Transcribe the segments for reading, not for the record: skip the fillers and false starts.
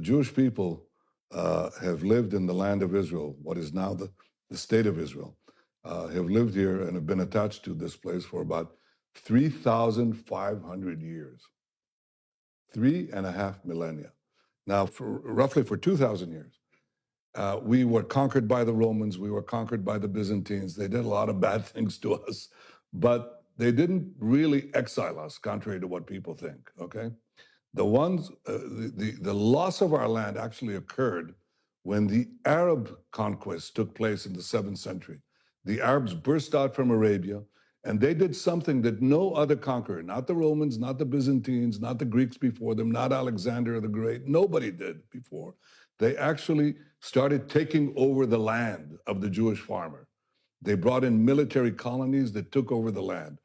Jewish people have lived in the land of Israel, what is now the state of Israel, have lived here and have been attached to this place for about 3,500 years, 3.5 millennia. Now, roughly for 2,000 years, we were conquered by the Romans, we were conquered by the Byzantines. They did a lot of bad things to us, but they didn't really exile us, contrary to what people think, okay? The loss of our land actually occurred when the Arab conquest took place in the 7th century. The Arabs burst out from Arabia, and they did something that no other conqueror, not the Romans, not the Byzantines, not the Greeks before them, not Alexander the Great, nobody did before. They actually started taking over the land of the Jewish farmer. They brought in military colonies that took over the land.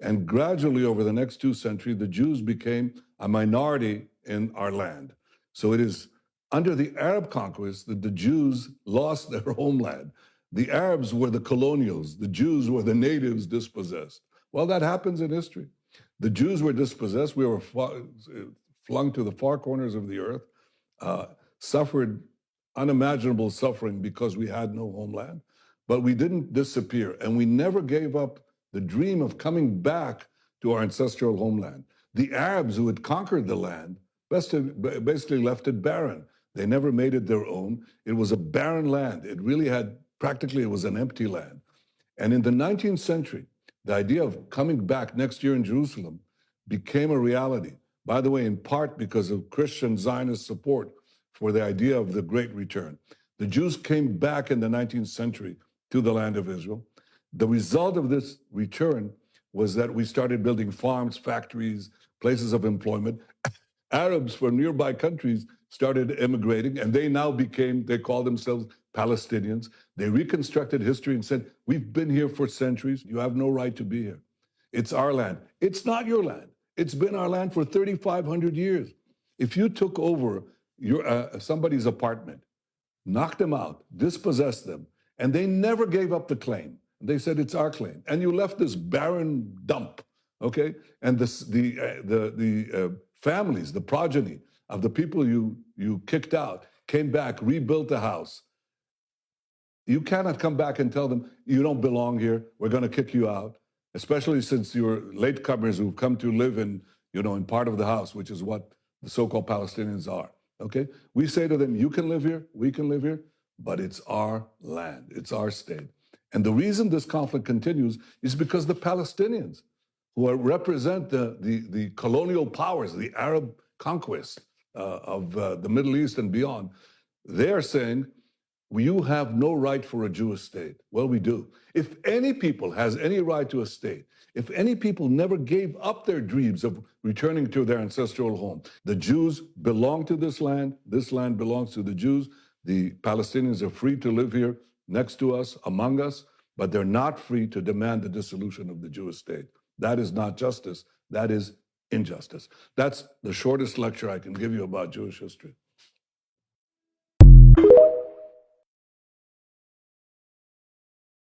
And gradually, over the next 2 centuries, the Jews became a minority in our land. So it is under the Arab conquest that the Jews lost their homeland. The Arabs were the colonials. The Jews were the natives dispossessed. Well, that happens in history. The Jews were dispossessed. We were flung to the far corners of the earth, suffered unimaginable suffering because we had no homeland. But we didn't disappear, and we never gave up the dream of coming back to our ancestral homeland. The Arabs who had conquered the land basically left it barren. They never made it their own. It was a barren land. It really had, practically it was an empty land. And in the 19th century, the idea of coming back next year in Jerusalem became a reality. By the way, in part because of Christian Zionist support for the idea of the Great Return. The Jews came back in the 19th century to the land of Israel. The result of this return was that we started building farms, factories, places of employment. Arabs from nearby countries started immigrating, and they now they call themselves Palestinians. They reconstructed history and said, we've been here for centuries. You have no right to be here. It's our land. It's not your land. It's been our land for 3,500 years. If you took over somebody's apartment, knocked them out, dispossessed them, and they never gave up the claim. They said, it's our claim. And you left this barren dump, okay? And the families, the progeny of the people you kicked out came back, rebuilt the house. You cannot come back and tell them, you don't belong here, we're gonna kick you out, especially since you're latecomers who've come to live in part of the house, which is what the so-called Palestinians are, okay? We say to them, you can live here, we can live here, but it's our land, it's our state. And the reason this conflict continues is because the Palestinians, who represent the colonial powers, the Arab conquest of the Middle East and beyond, they're saying, you have no right for a Jewish state. Well, we do. If any people has any right to a state, if any people never gave up their dreams of returning to their ancestral home, the Jews belong to this land belongs to the Jews. The Palestinians are free to live here next to us, among us, but they're not free to demand the dissolution of the Jewish state. That is not justice, that is injustice. That's the shortest lecture I can give you about Jewish history.